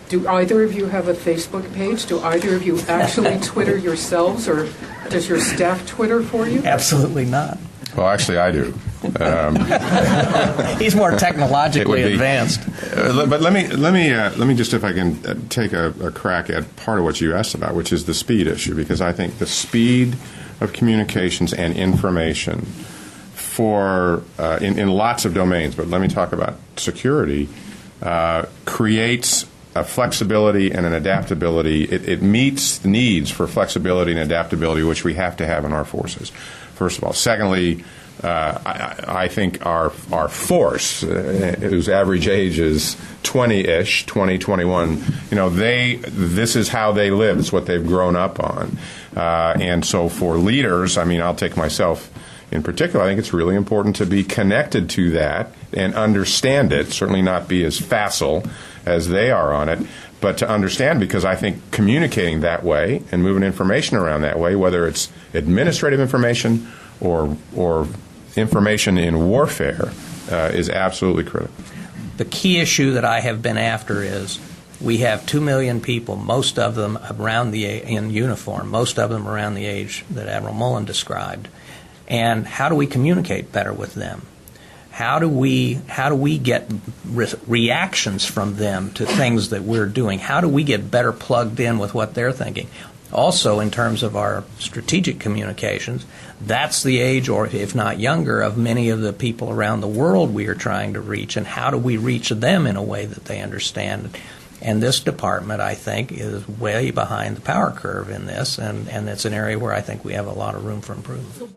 Do either of you have a Facebook page? Do either of you actually Twitter yourselves, or does your staff Twitter for you? Absolutely not. Well, actually, I do. He's more technologically advanced. But let me just, if I can, take a crack at part of what you asked about, which is the speed issue, because I think the speed of communications and information for in lots of domains, but let me talk about security, creates a flexibility and an adaptability. It meets the needs for flexibility and adaptability, which we have to have in our forces, first of all. Secondly, I think our force, whose average age is 20-ish, 20, 21, this is how they live. It's what they've grown up on. And so for leaders, I mean, I'll take myself in particular, I think it's really important to be connected to that and understand it, certainly not be as facile as they are on it, but to understand, because I think communicating that way and moving information around that way, whether it's administrative information or information in warfare, is absolutely critical. The key issue that I have been after is we have 2 million people, most of them in uniform, most of them around the age that Admiral Mullen described. And how do we communicate better with them? How do we get reactions from them to things that we're doing? How do we get better plugged in with what they're thinking? Also, in terms of our strategic communications, that's the age, or if not younger, of many of the people around the world we are trying to reach, and how do we reach them in a way that they understand? And this department, I think, is way behind the power curve in this, and it's an area where I think we have a lot of room for improvement.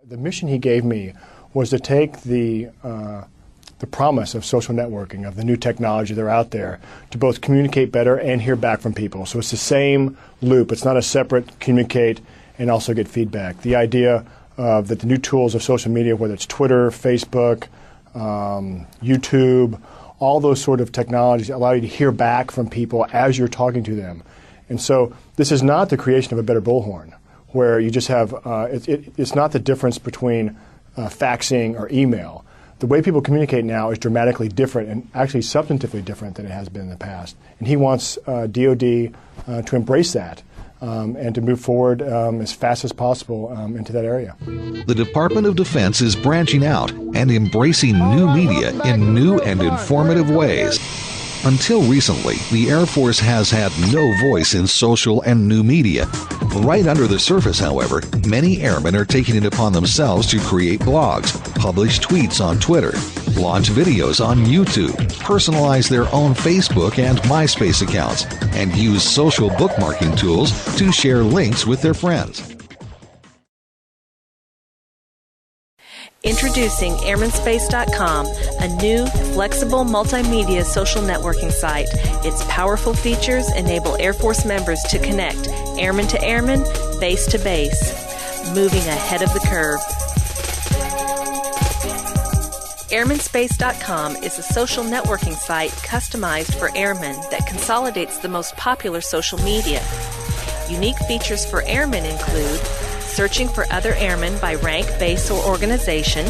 The mission he gave me was to take the promise of social networking, of the new technology that are out there, to both communicate better and hear back from people. So it's the same loop. It's not a separate communicate and also get feedback. The idea that the new tools of social media, whether it's Twitter, Facebook, YouTube, all those sort of technologies allow you to hear back from people as you're talking to them. And so this is not the creation of a better bullhorn, where you just have, it's not the difference between faxing or email. The way people communicate now is dramatically different, and actually substantively different than it has been in the past. And he wants DOD to embrace that and to move forward as fast as possible into that area. The Department of Defense is branching out and embracing new media in new and informative ways. Until recently, the Air Force has had no voice in social and new media. Right under the surface, however, many airmen are taking it upon themselves to create blogs, publish tweets on Twitter, launch videos on YouTube, personalize their own Facebook and MySpace accounts, and use social bookmarking tools to share links with their friends. Introducing AirmanSpace.com, a new, flexible multimedia social networking site. Its powerful features enable Air Force members to connect airman to airman, base to base, moving ahead of the curve. AirmanSpace.com is a social networking site customized for airmen that consolidates the most popular social media. Unique features for airmen include searching for other airmen by rank, base, or organization,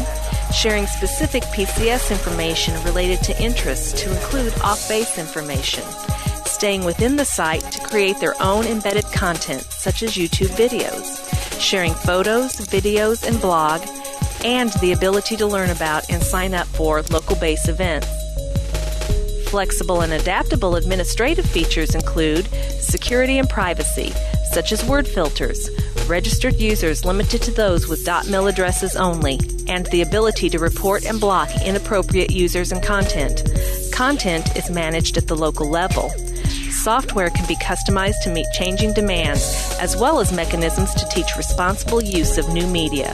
sharing specific PCS information related to interests to include off-base information, staying within the site to create their own embedded content such as YouTube videos, sharing photos, videos, and blog, and the ability to learn about and sign up for local base events. Flexible and adaptable administrative features include security and privacy, such as word filters, registered users limited to those with .mil addresses only, and the ability to report and block inappropriate users and content. Content is managed at the local level. Software can be customized to meet changing demands, as well as mechanisms to teach responsible use of new media.